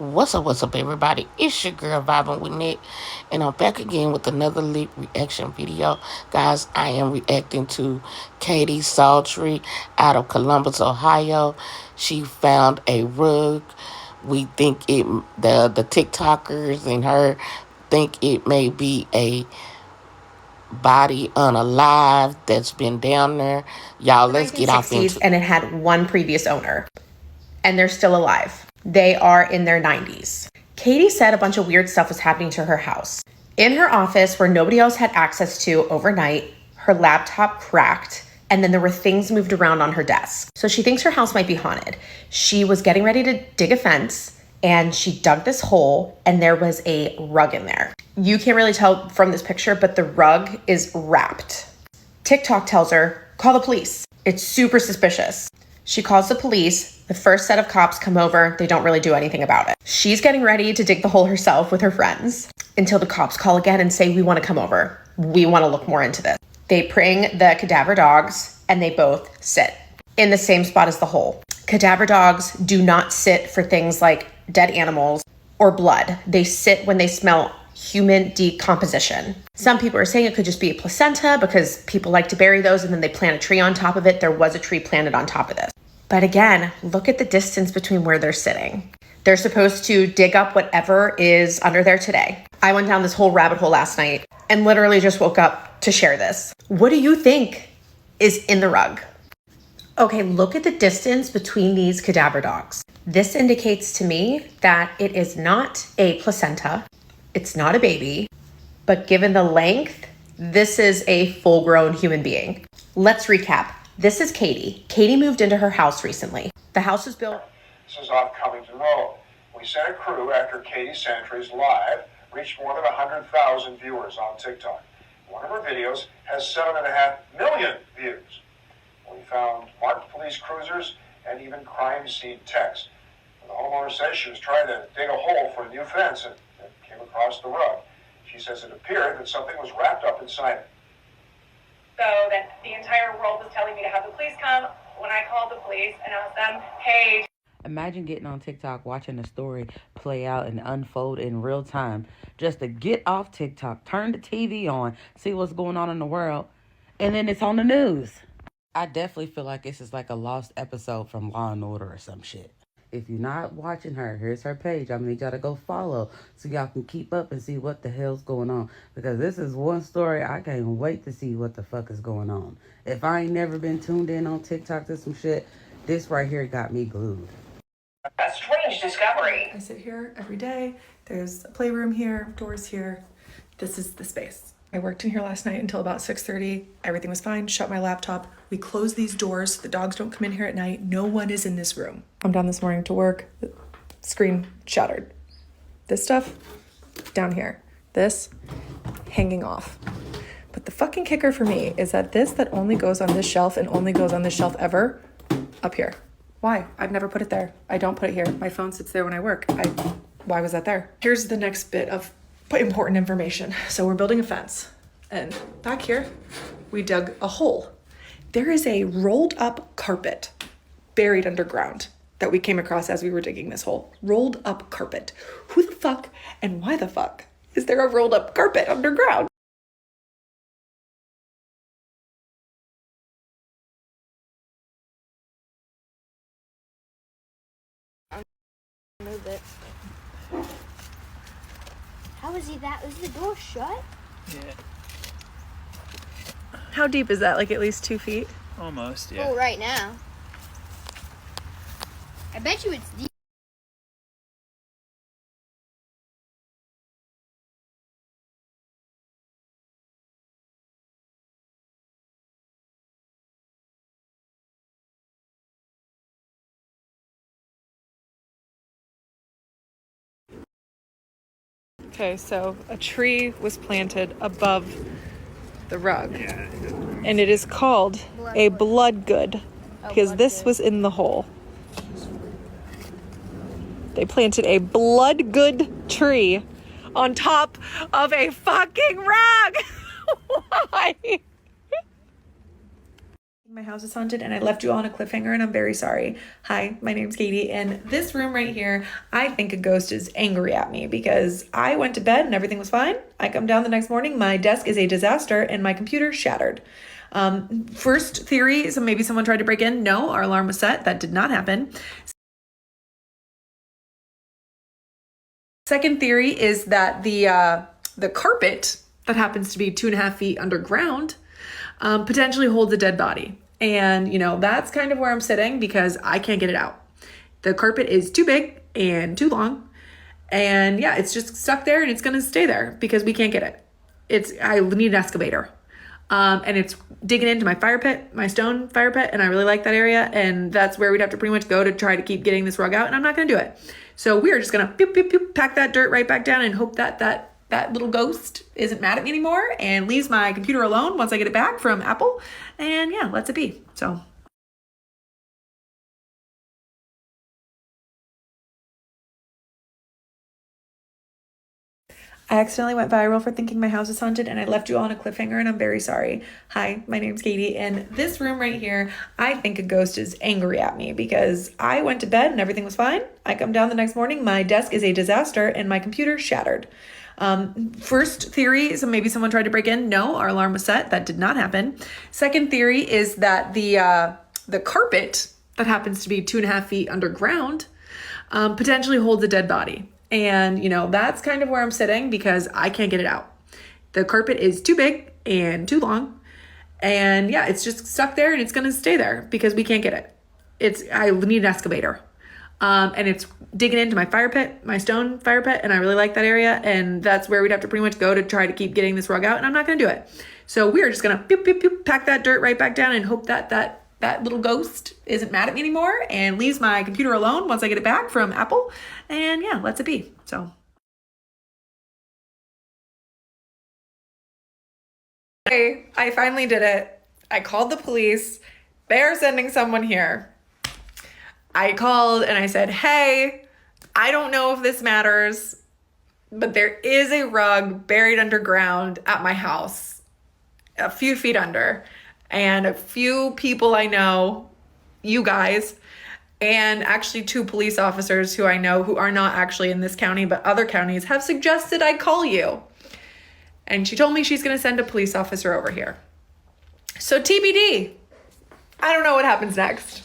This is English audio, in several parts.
What's up, everybody? It's your girl, Vibing with Nick, and I'm back again with another lit reaction video. Guys, I am reacting to Katie Santry out of Columbus, Ohio. She found a rug. We think the TikTokers and her think it may be a body unalive that's been down there. Y'all, let's get off into it. And it had one previous owner, and they're still alive. They are in their 90s. Katie said a bunch of weird stuff was happening to her house. In her office, where nobody else had access to overnight, her laptop cracked, and then there were things moved around on her desk. So she thinks her house might be haunted. She was getting ready to dig a fence, and she dug this hole, and there was a rug in there. You can't really tell from this picture, but the rug is wrapped. TikTok tells her, call the police. It's super suspicious. She calls the police. The first set of cops come over. They don't really do anything about it. She's getting ready to dig the hole herself with her friends until the cops call again and say, we want to come over. We want to look more into this. They bring the cadaver dogs and they both sit in the same spot as the hole. Cadaver dogs do not sit for things like dead animals or blood. They sit when they smell human decomposition. Some people are saying it could just be a placenta because people like to bury those and then they plant a tree on top of it. There was a tree planted on top of this. But again, look at the distance between where they're sitting. They're supposed to dig up whatever is under there today. I went down this whole rabbit hole last night and literally just woke up to share this. What do you think is in the rug? Okay, look at the distance between these cadaver dogs. This indicates to me that it is not a placenta. It's not a baby, but given the length, this is a full-grown human being. Let's recap. This is Katie. Katie moved into her house recently. The house was built. This is off Covington Road. We sent a crew after Katie Santry's live reached more than 100,000 viewers on TikTok. One of her videos has 7.5 million views. We found marked police cruisers and even crime scene text. The homeowner says she was trying to dig a hole for a new fence and came across the rug. She says it appeared that something was wrapped up inside it. So that the entire world was telling me to have the police come. When I called the police and asked them, hey. Imagine getting on TikTok, watching the story play out and unfold in real time. Just to get off TikTok, turn the TV on, see what's going on in the world, and then it's on the news. I definitely feel like this is like a lost episode from Law and Order or some shit. If you're not watching her, here's her page. I need y'all to go follow so y'all can keep up and see what the hell's going on. Because this is one story I can't wait to see what the fuck is going on. If I ain't never been tuned in on TikTok to some shit, this right here got me glued. A strange discovery. I sit here every day. There's a playroom here, doors here. This is the space. I worked in here last night until about 6:30. Everything was fine. Shut my laptop. We close these doors so the dogs don't come in here at night. No one is in this room. I'm down this morning to work. The screen shattered. This stuff down here. This hanging off. But the fucking kicker for me is that this that only goes on this shelf and only goes on this shelf ever up here. Why? I've never put it there. I don't put it here. My phone sits there when I work. Why was that there? Here's the next bit of important information. So we're building a fence, and back here we dug a hole. There is a rolled up carpet buried underground that we came across as we were digging this hole. Rolled up carpet. Who the fuck and why the fuck is there a rolled up carpet underground? Move it. How is he that? Was the door shut? Yeah, How deep is that? Like at least 2 feet? almost, yeah. Oh, right now. I bet you it's deep. Okay, so a tree was planted above the rug. Yeah. And it is called a blood good because blood this good. was in the hole. They planted a blood good tree on top of a fucking rug. Why? My house is haunted and I left you all on a cliffhanger and I'm very sorry. Hi, my name's Katie, and this room right here, I think a ghost is angry at me because I went to bed and everything was fine. I come down the next morning, my desk is a disaster and my computer shattered. First theory, so maybe someone tried to break in. No, our alarm was set. That did not happen. Second theory is that the carpet that happens to be 2.5 feet underground potentially holds a dead body. And, that's kind of where I'm sitting because I can't get it out. The carpet is too big and too long. And yeah, it's just stuck there and it's going to stay there because we can't get it. I need an excavator. And it's digging into my fire pit, my stone fire pit. And I really like that area. And that's where we'd have to pretty much go to try to keep getting this rug out. And I'm not going to do it. So we are just going to pack that dirt right back down and hope that little ghost isn't mad at me anymore and leaves my computer alone once I get it back from Apple. And yeah, lets it be. So. I accidentally went viral for thinking my house is haunted and I left you all on a cliffhanger and I'm very sorry. Hi, my name's Katie, and this room right here, I think a ghost is angry at me because I went to bed and everything was fine. I come down the next morning, my desk is a disaster and my computer shattered. First theory, so maybe someone tried to break in. No, our alarm was set. That did not happen. Second theory is that the carpet that happens to be 2.5 feet underground potentially holds a dead body. And, that's kind of where I'm sitting because I can't get it out. The carpet is too big and too long. And yeah, it's just stuck there and it's going to stay there because we can't get it. I need an excavator. And it's digging into my fire pit, my stone fire pit. And I really like that area. And that's where we'd have to pretty much go to try to keep getting this rug out. And I'm not going to do it. So we are just going to pack that dirt right back down and hope that little ghost isn't mad at me anymore and leaves my computer alone once I get it back from Apple. And yeah, lets it be. So. I finally did it. I called the police. They're sending someone here. I called and I said, hey, I don't know if this matters, but there is a rug buried underground at my house, a few feet under. And a few people I know, you guys, and actually 2 police officers who I know who are not actually in this county, but other counties, have suggested I call you. And she told me she's going to send a police officer over here. So TBD. I don't know what happens next.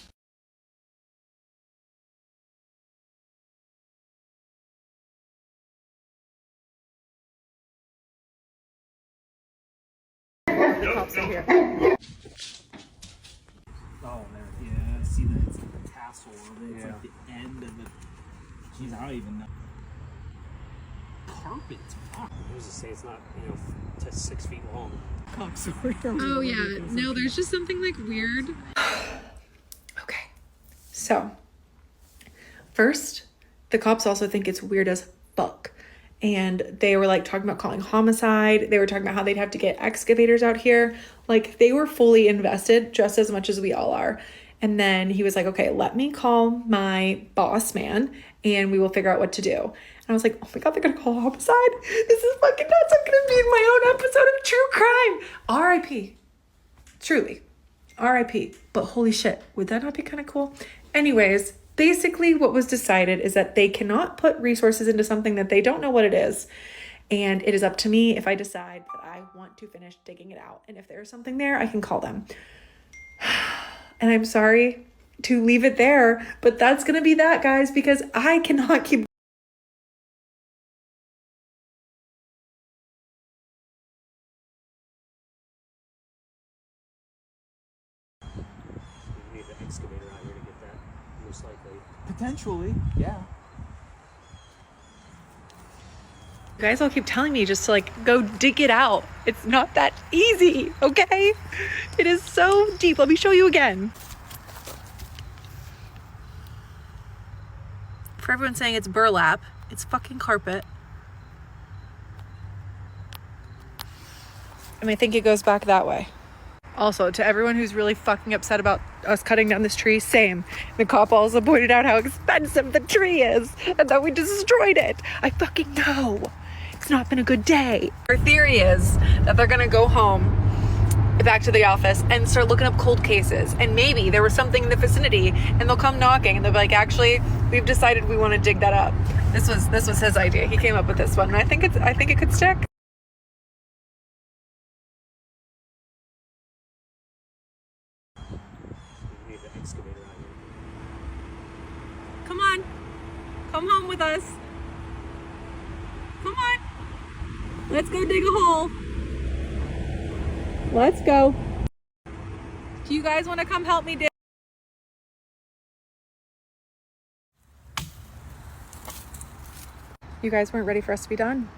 The cops are here. Oh, there. Yeah, I see that. It's like the tassel of it. It's like the end of it. Jeez, I don't even know. Carpets. Wow. I was just say it's not, to 6 feet long. Cops are here. Oh, yeah. No, there's just something like weird. Okay. So, first, the cops also think it's weird as fuck. And they were talking about calling homicide. They were talking about how they'd have to get excavators out here. They were fully invested just as much as we all are. And then he was like, okay, let me call my boss man and we will figure out what to do. And I was like, oh my God, they're going to call homicide? This is fucking nuts. I'm going to be in my own episode of true crime. R.I.P. Truly. R.I.P. But holy shit, would that not be kind of cool? Anyways, basically what was decided is that they cannot put resources into something that they don't know what it is. And it is up to me if I decide that I want to finish digging it out. And if there's something there, I can call them. And I'm sorry to leave it there, but that's going to be that, guys, because I cannot keep. You need an excavator out here to get that, most likely. Potentially, yeah. You guys all keep telling me just to go dig it out. It's not that easy, okay? It is so deep. Let me show you again. For everyone saying it's burlap, it's fucking carpet. And I think it goes back that way. Also, to everyone who's really fucking upset about us cutting down this tree, same. The cop also pointed out how expensive the tree is and that we destroyed it. I fucking know. It's not been a good day. Our theory is that they're gonna go home back to the office and start looking up cold cases. And maybe there was something in the vicinity and they'll come knocking and they'll be like, actually, we've decided we want to dig that up. This was his idea. He came up with this one, and I think it could stick. Come on. Come home with us. Come on. Let's go dig a hole. Let's go. Do you guys want to come help me dig? You guys weren't ready for us to be done.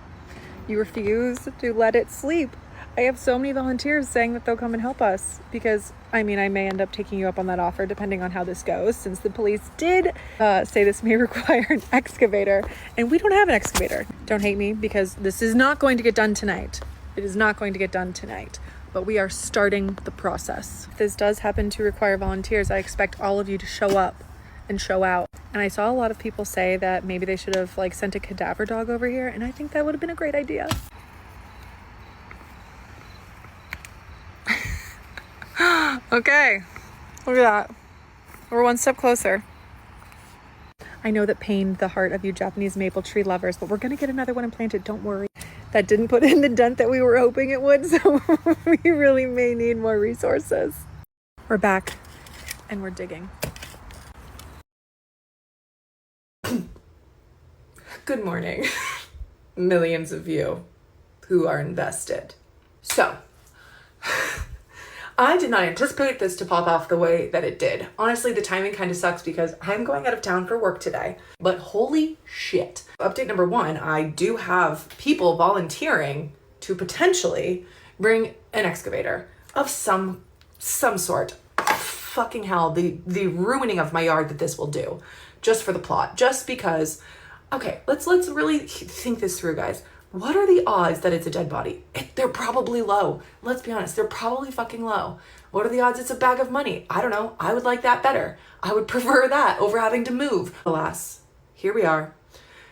You refuse to let it sleep. I have so many volunteers saying that they'll come and help us because, I mean, I may end up taking you up on that offer depending on how this goes, since the police did say this may require an excavator, and we don't have an excavator. Don't hate me, because this is not going to get done tonight. It is not going to get done tonight, but we are starting the process. If this does happen to require volunteers, I expect all of you to show up and show out. And I saw a lot of people say that maybe they should have sent a cadaver dog over here, and I think that would have been a great idea. Okay, look at that. We're one step closer. I know that pained the heart of you Japanese maple tree lovers, but we're gonna get another one implanted, don't worry. That didn't put in the dent that we were hoping it would, so we really may need more resources. We're back, and we're digging. Good morning, millions of you who are invested. So, I did not anticipate this to pop off the way that it did. Honestly, the timing kind of sucks because I'm going out of town for work today, but holy shit. Update number one, I do have people volunteering to potentially bring an excavator of some sort. Fucking hell, the ruining of my yard that this will do just for the plot, just because. Okay, let's really think this through, guys. What are the odds that it's a dead body? They're probably low. Let's be honest, they're probably fucking low. What are the odds it's a bag of money? I don't know. I would like that better. I would prefer that over having to move. Alas, here we are,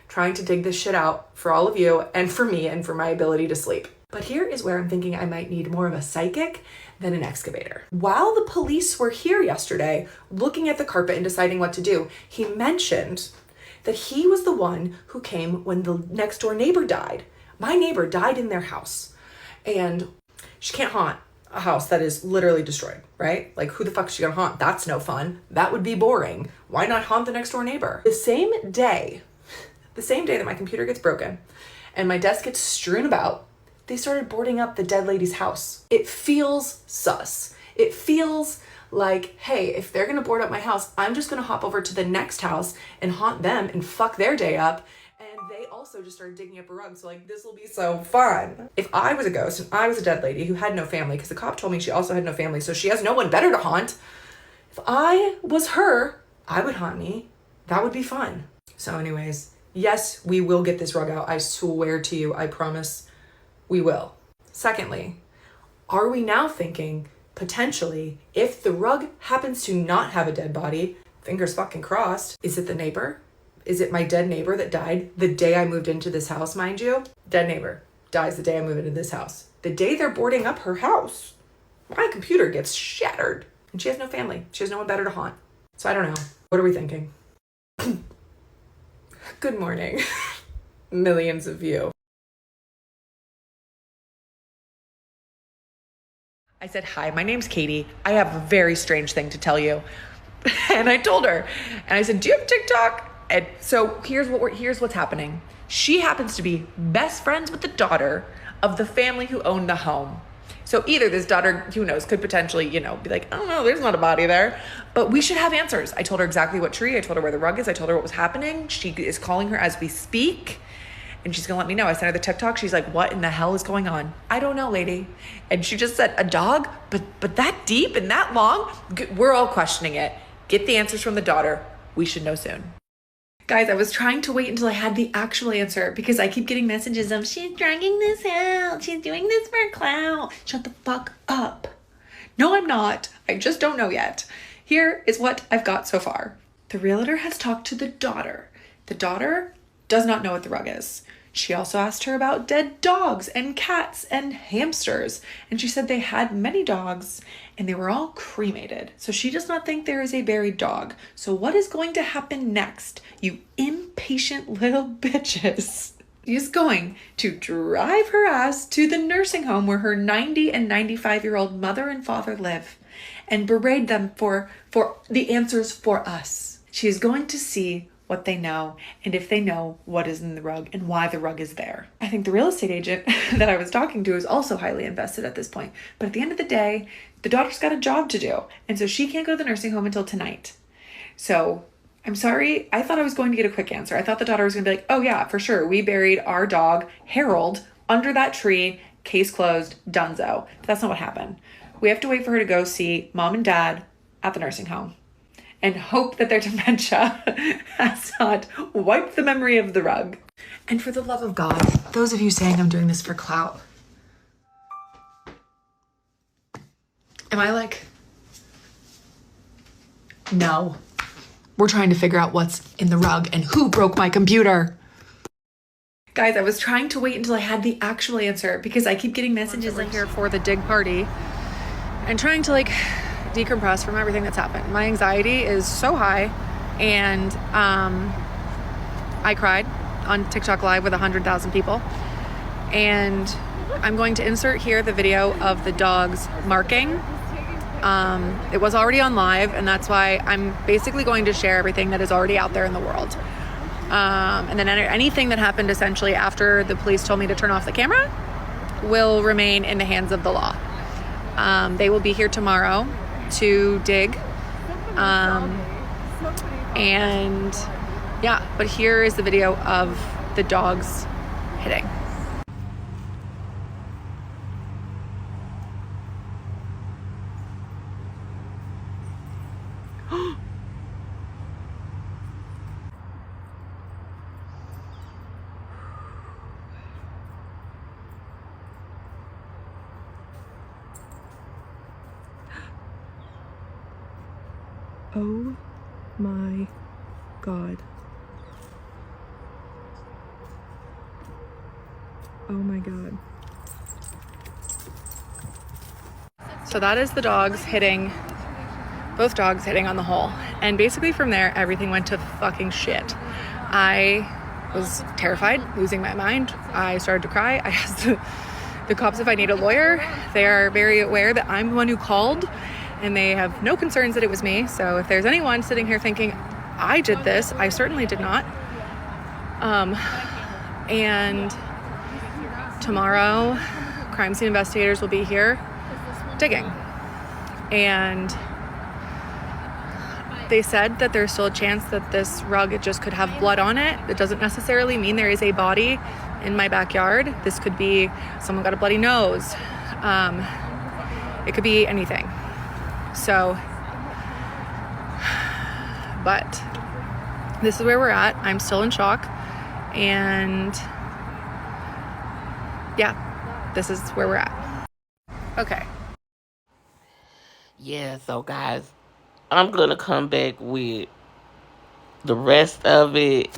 trying to dig this shit out for all of you and for me and for my ability to sleep. But here is where I'm thinking I might need more of a psychic than an excavator. While the police were here yesterday, looking at the carpet and deciding what to do, he mentioned that he was the one who came when the next door neighbor died. My neighbor died in their house, and she can't haunt a house that is literally destroyed, right? Like, who the fuck is she gonna haunt? That's no fun. That would be boring. Why not haunt the next door neighbor? The same day that my computer gets broken and my desk gets strewn about, they started boarding up the dead lady's house. It feels sus. It feels like, hey, if they're gonna board up my house, I'm just gonna hop over to the next house and haunt them and fuck their day up. And they also just started digging up a rug, so this will be so fun. If I was a ghost and I was a dead lady who had no family, because the cop told me she also had no family, so she has no one better to haunt. If I was her, I would haunt me. That would be fun. So anyways, yes, we will get this rug out. I swear to you, I promise we will. Secondly, are we now thinking, potentially, if the rug happens to not have a dead body, fingers fucking crossed, is it the neighbor? Is it my dead neighbor that died the day I moved into this house, mind you? Dead neighbor dies the day I move into this house. The day they're boarding up her house, my computer gets shattered and she has no family. She has no one better to haunt. So I don't know. What are we thinking? Good morning, millions of you. I said, hi, my name's Katie. I have a very strange thing to tell you. And I told her, and I said, do you have TikTok? And so here's what's happening. She happens to be best friends with the daughter of the family who owned the home. So either this daughter, who knows, could potentially, be like, oh no, there's not a body there, but we should have answers. I told her exactly what tree. I told her where the rug is. I told her what was happening. She is calling her as we speak. And she's gonna let me know. I sent her the TikTok. She's like, what in the hell is going on? I don't know, lady. And she just said, a dog? But that deep and that long? We're all questioning it. Get the answers from the daughter. We should know soon. Guys, I was trying to wait until I had the actual answer because I keep getting messages of, she's dragging this out. She's doing this for clout. Shut the fuck up. No, I'm not. I just don't know yet. Here is what I've got so far. The realtor has talked to the daughter. The daughter does not know what the rug is. She also asked her about dead dogs and cats and hamsters, and she said they had many dogs and they were all cremated. So she does not think there is a buried dog. So what is going to happen next, you impatient little bitches? She's going to drive her ass to the nursing home where her 90 and 95-year-old mother and father live and berate them for the answers for us. She is going to see what they know, and if they know what is in the rug and why the rug is there. I think the real estate agent that I was talking to is also highly invested at this point. But at the end of the day, the daughter's got a job to do, and so she can't go to the nursing home until tonight. So I'm sorry. I thought I was going to get a quick answer. I thought the daughter was going to be like, oh yeah, for sure. We buried our dog, Harold, under that tree, case closed, donezo. But that's not what happened. We have to wait for her to go see mom and dad at the nursing home and hope that their dementia has not wiped the memory of the rug. And for the love of God, those of you saying I'm doing this for clout, am I like, no, we're trying to figure out what's in the rug and who broke my computer. Guys, I was trying to wait until I had the actual answer because I keep getting messages like here for the dig party and trying to like decompress from everything that's happened. My anxiety is so high, and I cried on TikTok Live with 100,000 people, and I'm going to insert here the video of the dog's marking. It was already on live, and that's why I'm basically going to share everything that is already out there in the world. And then anything that happened essentially after the police told me to turn off the camera will remain in the hands of the law. They will be here tomorrow to dig. And yeah, but here is the video of the dogs hitting. Oh my God. Oh my God. So that is the dogs hitting, both dogs hitting on the hole. And basically from there, everything went to fucking shit. I was terrified, losing my mind. I started to cry. I asked the cops if I need a lawyer. They are very aware that I'm the one who called, and they have no concerns that it was me. So if there's anyone sitting here thinking I did this, I certainly did not. And tomorrow, crime scene investigators will be here digging. And they said that there's still a chance that this rug, it just could have blood on it. It doesn't necessarily mean there is a body in my backyard. This could be someone got a bloody nose. It could be anything. So, but this is where we're at. I'm still in shock. And yeah, this is where we're at. Okay. Yeah, so guys, I'm going to come back with the rest of it.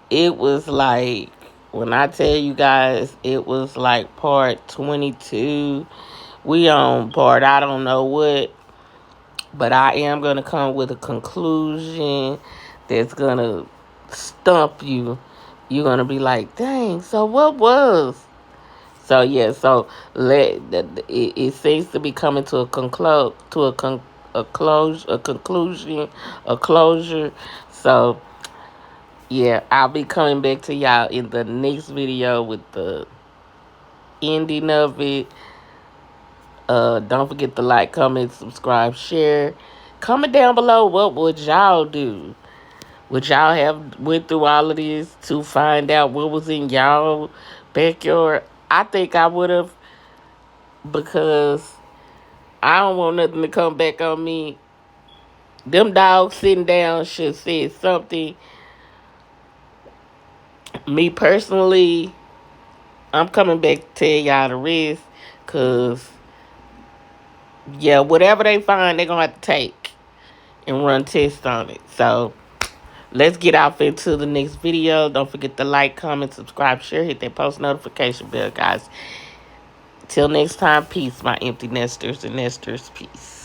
It was like, when I tell you guys, it was like part 22. We on part I don't know what. But I am going to come with a conclusion that's going to stump you. You're going to be like, dang, so what was? So, yeah, so it seems to be coming to a closure. So, yeah, I'll be coming back to y'all in the next video with the ending of it. Don't forget to like, comment, subscribe, share. Comment down below, what would y'all do? Would y'all have went through all of this to find out what was in y'all backyard? I think I would have, because I don't want nothing to come back on me. Them dogs sitting down should say something. Me personally, I'm coming back to tell y'all the rest, because yeah, whatever they find, they're going to have to take and run tests on it. So, let's get off into the next video. Don't forget to like, comment, subscribe, share, hit that post notification bell, guys. Till next time, peace, my empty nesters and nesters. Peace.